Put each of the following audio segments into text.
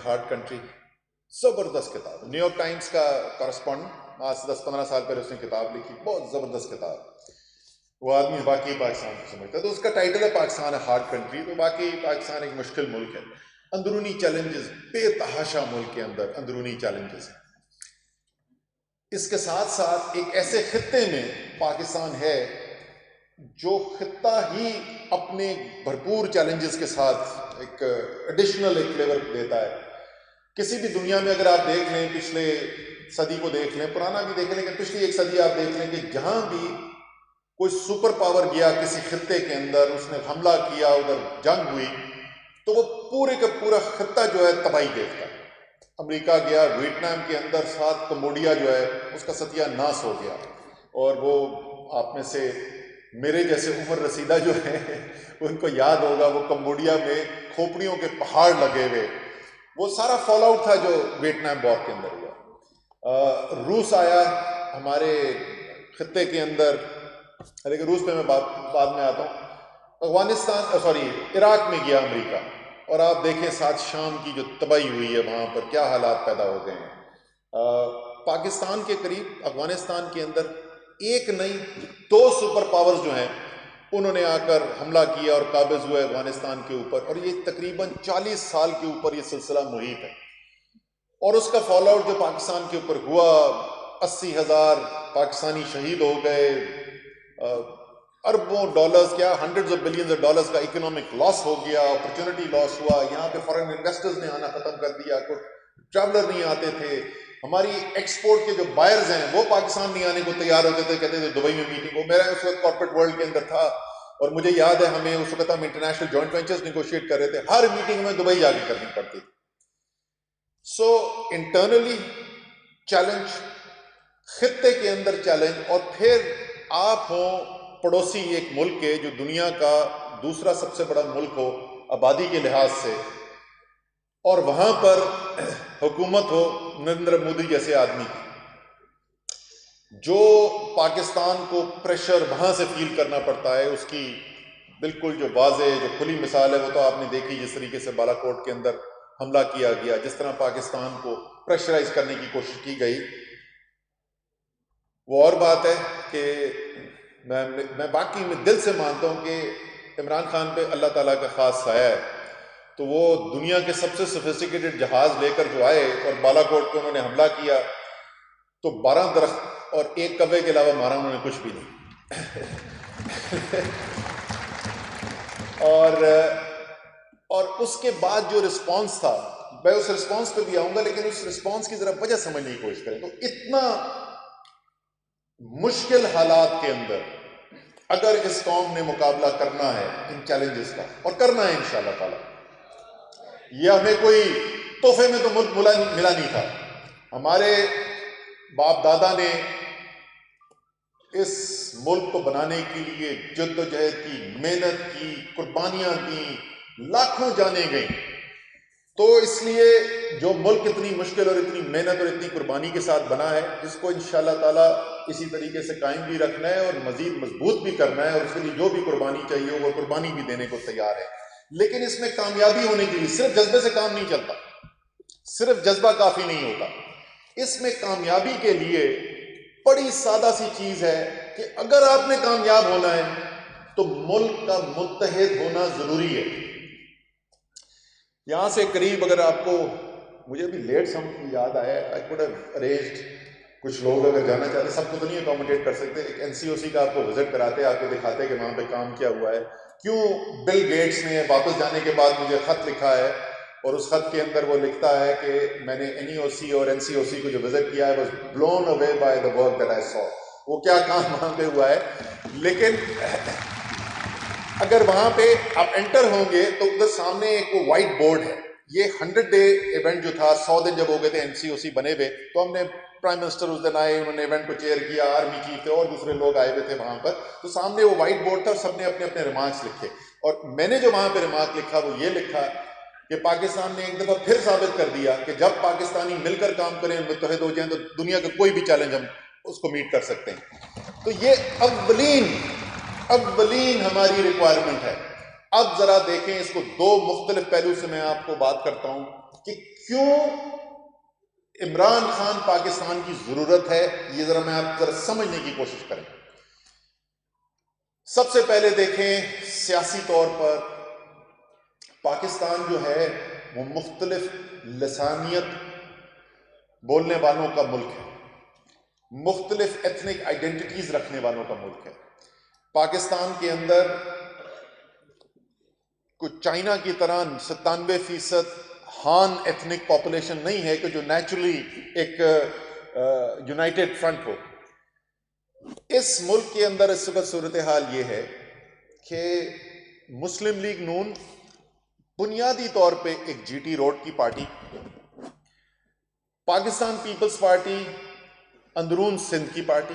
Hard country, زبردست کتاب، new York Times کا کورسپونڈنٹ، آج سے 10-15 سال پہلے اس نے کتاب لکھی، بہت زبردست کتاب. وہ آدمی واقعی پاکستان کو سمجھتا ہے. تو اس کا ٹائٹل ہے پاکستان ہے ہارڈ کنٹری. تو واقعی پاکستان ایک مشکل ملک ہے، اندرونی چیلنجز، بے تحاشا ملک کے اندر اندرونی چیلنجز ہیں. اس کے ساتھ ساتھ ایک ایسے خطے میں پاکستان ہے جو خطہ ہی اپنے بھرپور چیلنجز کے ساتھ ایک ایڈیشنل ایک فلیور دیتا ہے. کسی بھی دنیا میں اگر آپ دیکھ لیں، پچھلے صدی کو دیکھ لیں، پرانا بھی دیکھ لیں، کہ پچھلی ایک صدی آپ دیکھ لیں کہ جہاں بھی کوئی سپر پاور گیا کسی خطے کے اندر، اس نے حملہ کیا، ادھر جنگ ہوئی، تو وہ پورے کا پورا خطہ جو ہے تباہی دیکھتا ہے. امریکہ گیا ویتنام کے اندر، ساتھ کمبوڈیا جو ہے اس کا ستیہ ناش ہو گیا. اور وہ آپ میں سے میرے جیسے عمر رسیدہ جو ہیں ان کو یاد ہوگا، وہ کمبوڈیا میں کھوپڑیوں کے پہاڑ لگے ہوئے، وہ سارا فال آؤٹ تھا جو ویتنام وار کے اندر ہوا. روس آیا ہمارے خطے کے اندر، لیکن روس پہ میں بعد میں آتا ہوں. افغانستان عراق میں گیا امریکہ، اور آپ دیکھیں ساتھ شام کی جو تباہی ہوئی ہے وہاں پر کیا حالات پیدا ہو گئے ہیں. پاکستان کے قریب افغانستان کے اندر ایک نہیں 2 سپر پاورز جو ہیں انہوں نے آ کر حملہ کیا اور قابض ہوئے افغانستان کے اوپر، اور یہ تقریباً 40 سال کے اوپر یہ سلسلہ محیط ہے. اور اس کا فال آؤٹ جو پاکستان کے اوپر ہوا، 80,000 پاکستانی شہید ہو گئے، اربوں ڈالرز، کیا hundreds of billions of dollars کا اکنامک لاس ہو گیا، اپرچونٹی لاس ہوا. یہاں پہ فارن انویسٹرز نے آنا ختم کر دیا، کوئی ٹریولر نہیں آتے تھے. ہماری ایکسپورٹ کے جو بائرز ہیں وہ پاکستان نہیں آنے کو تیار ہوتے تھے، کہتے تھے دبئی میں میٹنگ ہو. میرا اس وقت کارپوریٹ ورلڈ کے اندر تھا، اور مجھے یاد ہے ہمیں اس وقت ہم انٹرنیشنل جوائنٹ وینچرز نیگوشیٹ کر رہے تھے، ہر میٹنگ میں دبئی جا کے کرنی پڑتی تھی. سو انٹرنلی چیلنج، خطے کے اندر چیلنج، اور پھر آپ ہوں پڑوسی ایک ملک کے جو دنیا کا دوسرا سب سے بڑا ملک ہو آبادی کے لحاظ سے، اور وہاں پر حکومت ہو نریندر مودی جیسے آدمی کی، جو پاکستان کو پریشر وہاں سے فیل کرنا پڑتا ہے. اس کی بالکل جو واضح جو کھلی مثال ہے وہ تو آپ نے دیکھی، جس طریقے سے بالا کوٹ کے اندر حملہ کیا گیا، جس طرح پاکستان کو پریشرائز کرنے کی کوشش کی گئی. وہ اور بات ہے کہ میں باقی میں دل سے مانتا ہوں کہ عمران خان پہ اللہ تعالیٰ کا خاص سایہ ہے. تو وہ دنیا کے سب سے سوفسٹیکیٹڈ جہاز لے کر جو آئے اور بالا کوٹ پہ انہوں نے حملہ کیا، تو 12 درخت اور 1 کوے کے علاوہ مارا انہوں نے کچھ بھی نہیں. اور اس کے بعد جو رسپانس تھا، میں اس رسپانس پہ بھی آؤں گا، لیکن اس رسپانس کی ذرا وجہ سمجھنے کی کوشش کریں. تو اتنا مشکل حالات کے اندر اگر اس قوم نے مقابلہ کرنا ہے ان چیلنجز کا، اور کرنا ہے انشاءاللہ تعالی، یہ ہمیں کوئی تحفے میں تو ملک ملا نہیں تھا. ہمارے باپ دادا نے اس ملک کو بنانے کے لیے جد و جہد کی، محنت کی، قربانیاں دیں، لاکھوں جانیں گئیں. تو اس لیے جو ملک اتنی مشکل اور اتنی محنت اور اتنی قربانی کے ساتھ بنا ہے، جس کو انشاءاللہ تعالی اسی طریقے سے قائم بھی رکھنا ہے اور مزید مضبوط بھی کرنا ہے، اور اس کے لیے جو بھی قربانی چاہیے وہ قربانی بھی دینے کو تیار ہے. لیکن اس میں کامیابی ہونے کے لیے صرف جذبے سے کام نہیں چلتا، صرف جذبہ کافی نہیں ہوتا. اس میں کامیابی کے لیے بڑی سادہ سی چیز ہے کہ اگر آپ نے کامیاب ہونا ہے تو ملک کا متحد ہونا ضروری ہے. یہاں سے قریب، اگر آپ کو، مجھے بھی لیٹ سم یاد آیا، آئی کوڈ ہیو ارینجڈ، کچھ لوگ اگر جانا چاہتے، سب کو تو نہیں اکوموڈیٹ کر سکتے، ایک NCOC کا آپ کو وزٹ کراتے، آپ کو دکھاتے کہ وہاں پہ کام کیا ہوا ہے. کیوں بل گیٹس نے واپس جانے کے بعد مجھے خط لکھا ہے، اور اس خط کے اندر وہ لکھتا ہے کہ میں نے NEOC اور NCOC کو جو وزٹ کیا ہے was blown away by the work that I saw. وہ کیا کام وہاں پہ ہوا ہے. لیکن اگر وہاں پہ آپ انٹر ہوں گے تو ادھر سامنے ایک وہ وائٹ بورڈ ہے. یہ 100 ڈے ایونٹ جو تھا، 100 دن جب ہو گئے تھے NCOC بنے ہوئے، تو ہم نے پرائم منسٹر اس دن آئے، انہوں نے ایونٹ کو چیئر کیا، آرمی چیف تھے اور دوسرے لوگ آئے ہوئے تھے وہاں پر. تو سامنے وہ وائٹ بورڈ تھا اور سب نے اپنے اپنے ریمارکس لکھے، اور میں نے جو وہاں پہ ریمارک لکھا وہ یہ لکھا کہ پاکستان نے ایک دفعہ پھر ثابت کر دیا کہ جب پاکستانی مل کر کام کریں، متحد ہو جائیں، تو دنیا کا کوئی بھی چیلنج ہم اس کو میٹ کر سکتے ہیں. تو یہ اولین ہماری ریکوائرمنٹ ہے. اب ذرا دیکھیں اس کو 2 مختلف پہلو سے میں آپ کو بات کرتا ہوں. کہ کیوں عمران خان پاکستان کی ضرورت ہے، یہ ذرا میں آپ ذرا سمجھنے کی کوشش کریں۔ سب سے پہلے دیکھیں سیاسی طور پر پاکستان جو ہے وہ مختلف لسانیت بولنے والوں کا ملک ہے، مختلف ایتھنک آئیڈینٹیٹیز رکھنے والوں کا ملک ہے۔ پاکستان کے اندر کچھ چائنا کی طرح 97% ہان ایتھنک پاپولیشن نہیں ہے کہ جو نیچرلی ایک یونائٹڈ فرنٹ ہو۔ اس ملک کے اندر اس وقت صورتحال یہ ہے کہ مسلم لیگ نون بنیادی طور پہ ایک جی ٹی روڈ کی پارٹی، پاکستان پیپلز پارٹی اندرون سندھ کی پارٹی،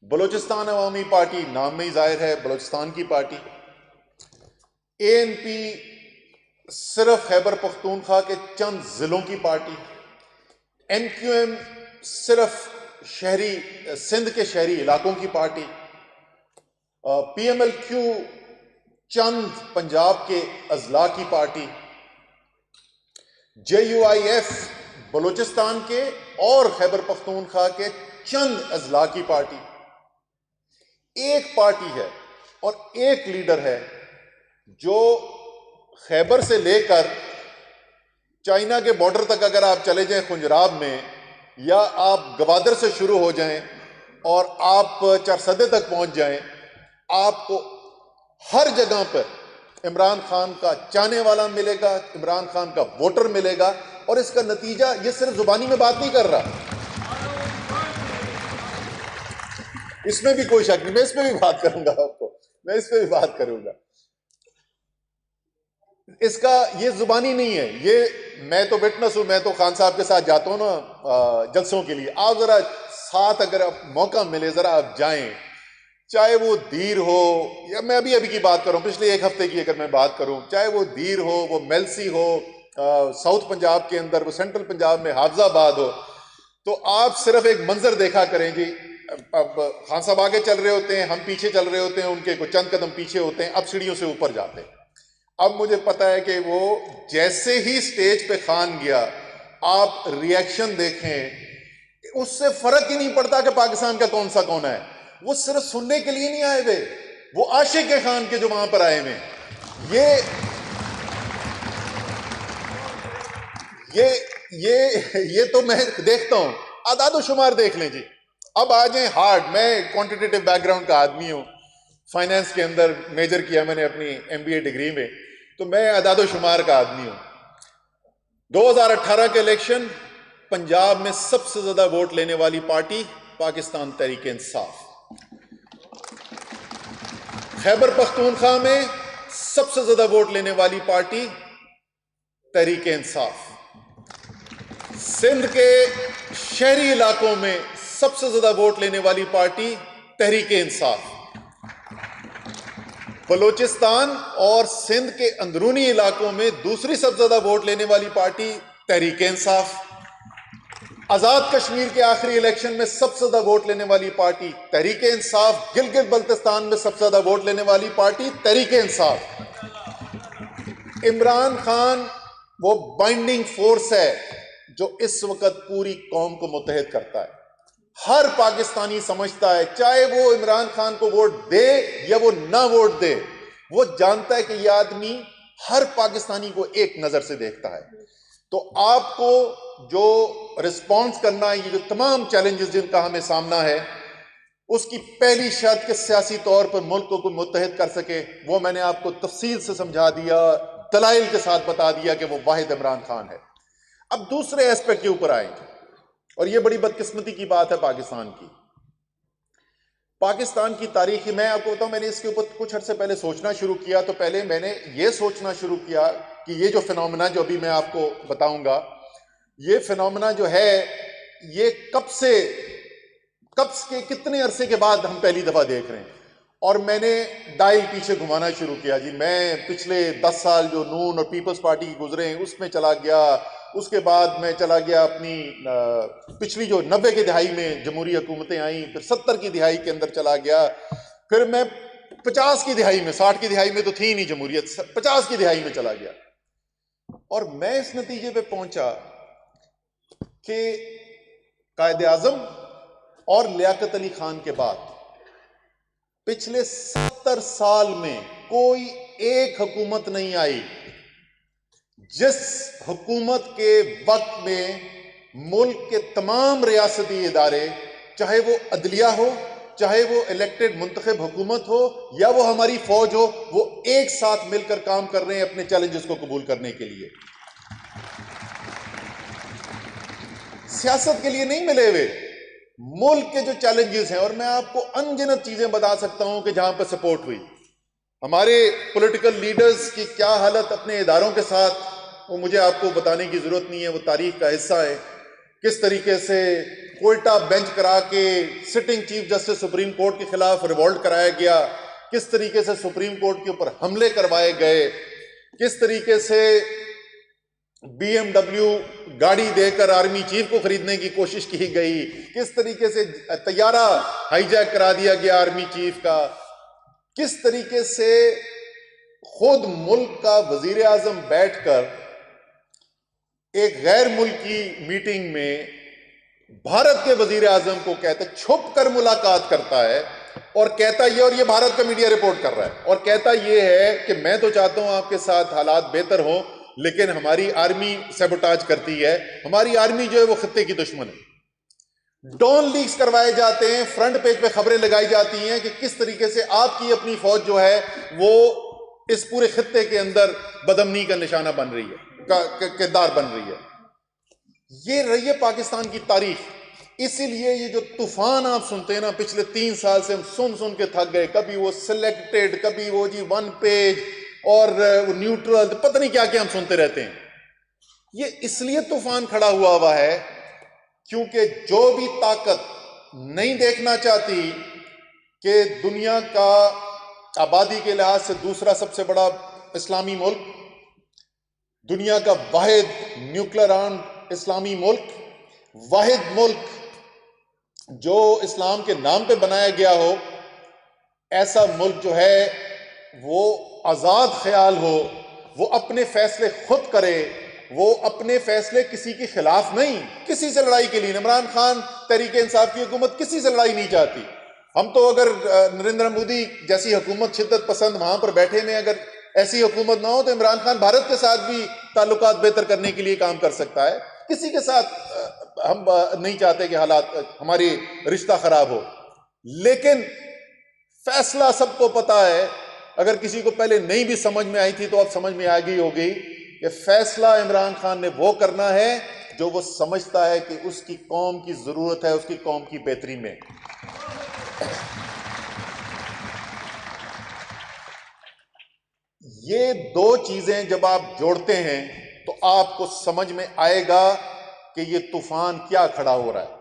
بلوچستان عوامی پارٹی نام میں ہی ظاہر ہے بلوچستان کی پارٹی، اے این پی صرف خیبر پختونخوا کے چند ضلعوں کی پارٹی، ایم کیو ایم صرف شہری سندھ کے شہری علاقوں کی party, P M L Q چند پنجاب کے اضلاع کی party, J U I F Balochistan کے اور خیبر پختونخوا کے چند اضلاع کی پارٹی۔ ایک پارٹی ہے اور ایک لیڈر ہے جو خیبر سے لے کر چائنا کے بارڈر تک اگر آپ چلے جائیں خنجراب میں، یا آپ گوادر سے شروع ہو جائیں اور آپ چرسدے تک پہنچ جائیں، آپ کو ہر جگہ پر عمران خان کا چاہنے والا ملے گا، عمران خان کا ووٹر ملے گا، اور اس کا نتیجہ یہ صرف زبانی میں بات نہیں کر رہا، اس میں بھی کوئی شک نہیں، میں اس پہ بھی بات کروں گا، آپ کو میں اس پہ بھی بات کروں گا۔ اس کا یہ زبانی نہیں ہے، یہ میں تو وٹنس ہوں، میں تو خان صاحب کے ساتھ جاتا ہوں نا جلسوں کے لیے، آپ ذرا ساتھ اگر آپ موقع ملے ذرا آپ جائیں، چاہے وہ دیر ہو، یا میں ابھی کی بات کروں پچھلے ایک ہفتے کی اگر میں بات کروں، چاہے وہ دیر ہو، وہ میلسی ہو، ساؤتھ پنجاب کے اندر، وہ سینٹرل پنجاب میں حافظ آباد ہو، تو آپ صرف ایک منظر دیکھا کریں جی، اب خان صاحب آگے چل رہے ہوتے ہیں، ہم پیچھے چل رہے ہوتے ہیں، ان کے کوئی چند قدم پیچھے ہوتے ہیں، اب سیڑھیوں سے اوپر جاتے ہیں۔ اب مجھے پتا ہے کہ وہ جیسے ہی سٹیج پہ خان گیا، آپ ریاکشن دیکھیں، اس سے فرق ہی نہیں پڑتا کہ پاکستان کا کون سا کون ہے، وہ صرف سننے کے لیے نہیں آئے ہوئے، وہ عاشق خان کے جو وہاں پر آئے ہوئے، یہ تو میں دیکھتا ہوں، اعداد و شمار دیکھ لیں جی۔ اب آ جائیں ہارڈ، میں کوانٹیٹیو بیک گراؤنڈ کا آدمی ہوں، فائنانس کے اندر میجر کیا میں نے اپنی ایم بی اے ڈگری میں، تو میں اعداد و شمار کا آدمی ہوں۔ 2018 کے الیکشن پنجاب میں سب سے زیادہ ووٹ لینے والی پارٹی پاکستان تحریک انصاف، خیبر پختونخوا میں سب سے زیادہ ووٹ لینے والی پارٹی تحریک انصاف، سندھ کے شہری علاقوں میں سب سے زیادہ ووٹ لینے والی پارٹی تحریک انصاف، بلوچستان اور سندھ کے اندرونی علاقوں میں دوسری سب سے زیادہ ووٹ لینے والی پارٹی تحریک انصاف، آزاد کشمیر کے آخری الیکشن میں سب سے زیادہ ووٹ لینے والی پارٹی تحریک انصاف، گلگت بلتستان میں سب سے زیادہ ووٹ لینے والی پارٹی تحریک انصاف۔ عمران خان وہ بائنڈنگ فورس ہے جو اس وقت پوری قوم کو متحد کرتا ہے، ہر پاکستانی سمجھتا ہے، چاہے وہ عمران خان کو ووٹ دے یا وہ نہ ووٹ دے، وہ جانتا ہے کہ یہ آدمی ہر پاکستانی کو ایک نظر سے دیکھتا ہے۔ تو آپ کو جو رسپانس کرنا ہے، یہ جو تمام چیلنجز جن کا ہمیں سامنا ہے، اس کی پہلی شرط کہ سیاسی طور پر ملک کو متحد کر سکے، وہ میں نے آپ کو تفصیل سے سمجھا دیا، دلائل کے ساتھ بتا دیا کہ وہ واحد عمران خان ہے۔ اب دوسرے ایسپیکٹ کے اوپر آئیں، اور یہ بڑی بدقسمتی کی بات ہے پاکستان کی۔ پاکستان کی تاریخ، میں آپ کو بتاؤں، میں نے اس کے اوپر کچھ عرصے پہلے سوچنا شروع کیا، تو پہلے میں نے یہ سوچنا شروع کیا کہ یہ جو فینومینا جو ابھی میں آپ کو بتاؤں گا، یہ فینومینا جو ہے یہ کب کے کتنے عرصے کے بعد ہم پہلی دفعہ دیکھ رہے ہیں، اور میں نے ڈائل پیچھے گھمانا شروع کیا جی۔ میں پچھلے 10 سال جو نون اور پیپلز پارٹی کی گزرے ہیں اس میں چلا گیا، اس کے بعد میں چلا گیا اپنی پچھلی جو 90 کی دہائی میں جمہوری حکومتیں آئیں، پھر 70 کی دہائی کے اندر چلا گیا، پھر میں 50 کی دہائی میں، 60 کی دہائی میں تو تھی نہیں جمہوریت، 50 کی دہائی میں چلا گیا۔ اور میں اس نتیجے پہ پہنچا کہ قائد اعظم اور لیاقت علی خان کے بعد پچھلے 70 سال میں کوئی ایک حکومت نہیں آئی جس حکومت کے وقت میں ملک کے تمام ریاستی ادارے، چاہے وہ عدلیہ ہو، چاہے وہ الیکٹڈ منتخب حکومت ہو، یا وہ ہماری فوج ہو، وہ ایک ساتھ مل کر کام کر رہے ہیں اپنے چیلنجز کو قبول کرنے کے لیے، سیاست کے لیے نہیں ملے ہوئے، ملک کے جو چیلنجز ہیں. اور میں آپ کو ان گنت چیزیں بتا سکتا ہوں کہ جہاں پہ سپورٹ ہوئی. ہمارے پولیٹیکل لیڈرز کی کیا حالت اپنے اداروں کے ساتھ، وہ مجھے آپ کو بتانے کی ضرورت نہیں ہے، وہ تاریخ کا حصہ ہے. کس طریقے سے کوئٹہ بینچ کرا کے sitting chief justice supreme court کے خلاف ریوولٹ کرایا گیا، کس طریقے سے سپریم کورٹ کے اوپر حملے کروائے گئے، کس طریقے سے بی ایم ڈبلیو گاڑی دے کر آرمی چیف کو خریدنے کی کوشش کی گئی، کس طریقے سے طیارہ ہائی جیک کرا دیا گیا آرمی چیف کا، کس طریقے سے خود ملک کا وزیر اعظم بیٹھ کر ایک غیر ملکی میٹنگ میں بھارت کے وزیر اعظم کو کہتا ہے، چھپ کر ملاقات کرتا ہے اور کہتا یہ، اور یہ بھارت کا میڈیا رپورٹ کر رہا ہے، اور کہتا یہ ہے کہ میں تو چاہتا ہوں آپ کے ساتھ حالات بہتر ہوں، لیکن ہماری آرمی سیبوٹاج کرتی ہے، ہماری آرمی جو ہے وہ خطے کی دشمن ہے. ڈون لیکس کروائے جاتے ہیں، فرنٹ پیج پہ خبریں لگائی جاتی ہیں کہ کس طریقے سے آپ کی اپنی فوج جو ہے وہ اس پورے خطے کے اندر بدامنی کا نشانہ بن رہی ہے، کردار بن رہی ہے. یہ رہی ہے پاکستان کی تاریخ. اسی لیے یہ جو طوفان آپ سنتے ہیں نا، پچھلے 3 سال سے ہم سن کے تھک گئے، کبھی وہ سلیکٹڈ، کبھی وہ جی 1 پیج اور وہ نیوٹرل، پتہ نہیں کیا کیا ہم سنتے رہتے ہیں. یہ اس لیے طوفان کھڑا ہوا ہے کیونکہ جو بھی طاقت نہیں دیکھنا چاہتی کہ دنیا کا آبادی کے لحاظ سے دوسرا سب سے بڑا اسلامی ملک، دنیا کا واحد نیوکلیر آرمڈ اسلامی ملک، واحد ملک جو اسلام کے نام پہ بنایا گیا ہو، ایسا ملک جو ہے وہ آزاد خیال ہو، وہ اپنے فیصلے خود کرے، وہ اپنے فیصلے کسی کے خلاف نہیں، کسی سے لڑائی کے لیے. عمران خان تحریک انصاف کی حکومت کسی سے لڑائی نہیں چاہتی. ہم تو اگر نریندر مودی جیسی حکومت شدت پسند وہاں پر بیٹھے میں اگر ایسی حکومت نہ ہو تو عمران خان بھارت کے ساتھ بھی تعلقات بہتر کرنے کے لیے کام کر سکتا ہے. کسی کے ساتھ ہم نہیں چاہتے کہ حالات ہماری رشتہ خراب ہو، لیکن فیصلہ سب کو پتا ہے. اگر کسی کو پہلے نہیں بھی سمجھ میں آئی تھی تو اب سمجھ میں آ گئی ہوگی کہ فیصلہ عمران خان نے وہ کرنا ہے جو وہ سمجھتا ہے کہ اس کی قوم کی ضرورت ہے، اس کی قوم کی بہتری میں. یہ 2 چیزیں جب آپ جوڑتے ہیں تو آپ کو سمجھ میں آئے گا کہ یہ طوفان کیا کھڑا ہو رہا ہے،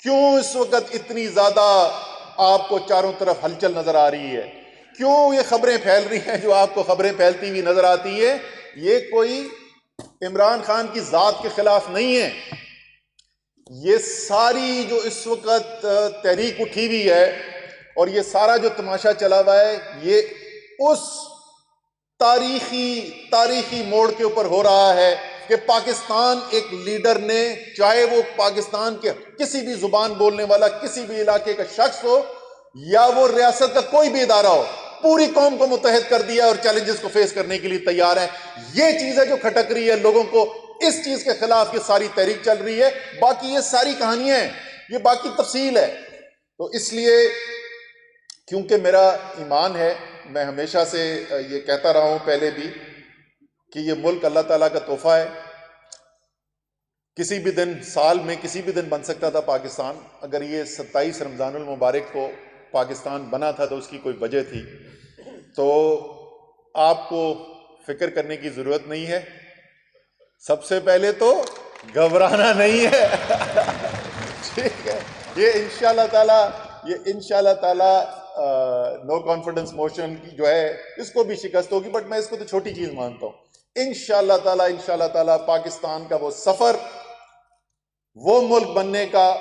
کیوں اس وقت اتنی زیادہ آپ کو چاروں طرف ہلچل نظر آ رہی ہے، کیوں یہ خبریں پھیل رہی ہیں جو آپ کو خبریں پھیلتی ہوئی نظر آتی ہیں. یہ کوئی عمران خان کی ذات کے خلاف نہیں ہے. یہ ساری جو اس وقت تحریک اٹھی ہوئی ہے اور یہ سارا جو تماشا چلا ہوا ہے، یہ اس تاریخی موڑ کے اوپر ہو رہا ہے کہ پاکستان ایک لیڈر نے، چاہے وہ پاکستان کے کسی بھی زبان بولنے والا کسی بھی علاقے کا شخص ہو یا وہ ریاست کا کوئی بھی ادارہ ہو، پوری قوم کو متحد کر دیا اور چیلنجز کو فیس کرنے کے لیے تیار ہے. یہ چیز ہے جو کھٹک رہی ہے لوگوں کو، اس چیز کے خلاف یہ ساری تحریک چل رہی ہے. باقی یہ ساری کہانیاں ہیں، یہ باقی تفصیل ہے. تو اس لیے کیونکہ میرا ایمان ہے، میں ہمیشہ سے یہ کہتا رہا ہوں پہلے بھی کہ یہ ملک اللہ تعالیٰ کا تحفہ ہے. کسی بھی دن، سال میں کسی بھی دن بن سکتا تھا پاکستان. اگر یہ 27 رمضان المبارک کو پاکستان بنا تھا تو اس کی کوئی وجہ تھی. تو آپ کو فکر کرنے کی ضرورت نہیں ہے. سب سے پہلے تو گھبرانا نہیں ہے. ٹھیک ہے، یہ انشاءاللہ تعالی نو کانفیڈنس موشن جو ہے اس کو بھی شکست ہوگی، بٹ میں اس کو تو چھوٹی چیز مانتا ہوں. انشاءاللہ تعالی پاکستان کا وہ سفر، وہ ملک بننے کا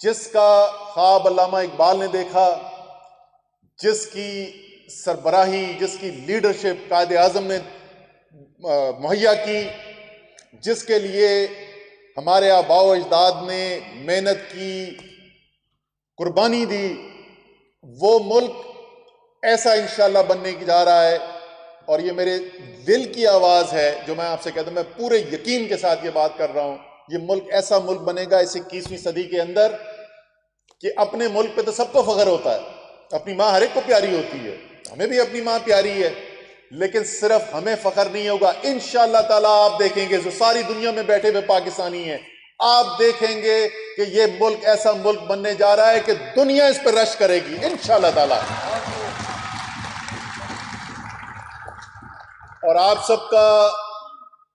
جس کا خواب علامہ اقبال نے دیکھا، جس کی سربراہی، جس کی لیڈرشپ قائد اعظم نے مہیا کی، جس کے لیے ہمارے آباء و اجداد نے محنت کی، قربانی دی، وہ ملک ایسا انشاءاللہ بننے کی جا رہا ہے۔ اور یہ میرے دل کی آواز ہے جو میں آپ سے کہتا ہوں، میں پورے یقین کے ساتھ یہ بات کر رہا ہوں، یہ ملک ایسا ملک بنے گا اس 21ویں صدی کے اندر کہ اپنے ملک پہ تو سب کو فخر ہوتا ہے، اپنی ماں ہر ایک کو پیاری ہوتی ہے، ہمیں بھی اپنی ماں پیاری ہے، لیکن صرف ہمیں فخر نہیں ہوگا، انشاءاللہ تعالیٰ آپ دیکھیں گے جو ساری دنیا میں بیٹھے ہوئے پاکستانی ہیں، آپ دیکھیں گے کہ یہ ملک ایسا ملک بننے جا رہا ہے کہ دنیا اس پر رش کرے گی انشاءاللہ تعالیٰ۔ اور آپ سب کا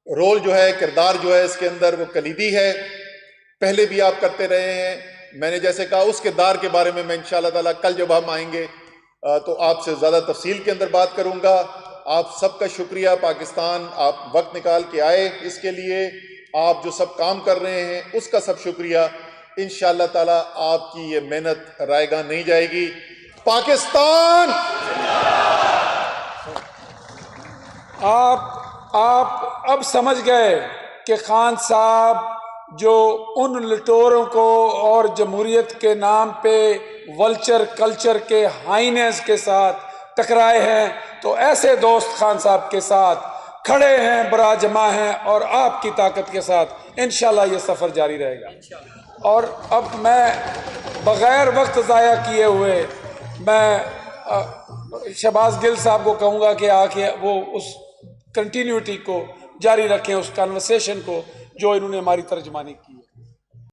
رول جو ہے، کردار جو ہے اس کے اندر وہ کلیدی ہے، پہلے بھی آپ کرتے رہے ہیں۔ میں نے جیسے کہا اس کردار کے بارے میں انشاءاللہ تعالیٰ کل جب ہم آئیں گے تو آپ سے زیادہ تفصیل کے اندر بات کروں گا۔ آپ سب کا شکریہ، پاکستان آپ وقت نکال کے آئے اس کے لیے، آپ جو سب کام کر رہے ہیں اس کا سب شکریہ۔ انشاءاللہ تعالیٰ آپ کی یہ محنت رائے گاں نہیں جائے گی۔ پاکستان آپ اب سمجھ گئے کہ خان صاحب جو ان لٹوروں کو اور جمہوریت کے نام پہ ولچر کلچر کے ہائنس کے ساتھ ٹکرائے ہیں، تو ایسے دوست خان صاحب کے ساتھ کھڑے ہیں، براجمع ہیں، اور آپ کی طاقت کے ساتھ انشاءاللہ یہ سفر جاری رہے گا۔ اور اب میں بغیر وقت ضائع کیے ہوئے میں شہباز گل صاحب کو کہوں گا کہ آ کے وہ اس کنٹینیوٹی کو جاری رکھیں، اس کانورسیشن کو جو انہوں نے ہماری ترجمانی کی۔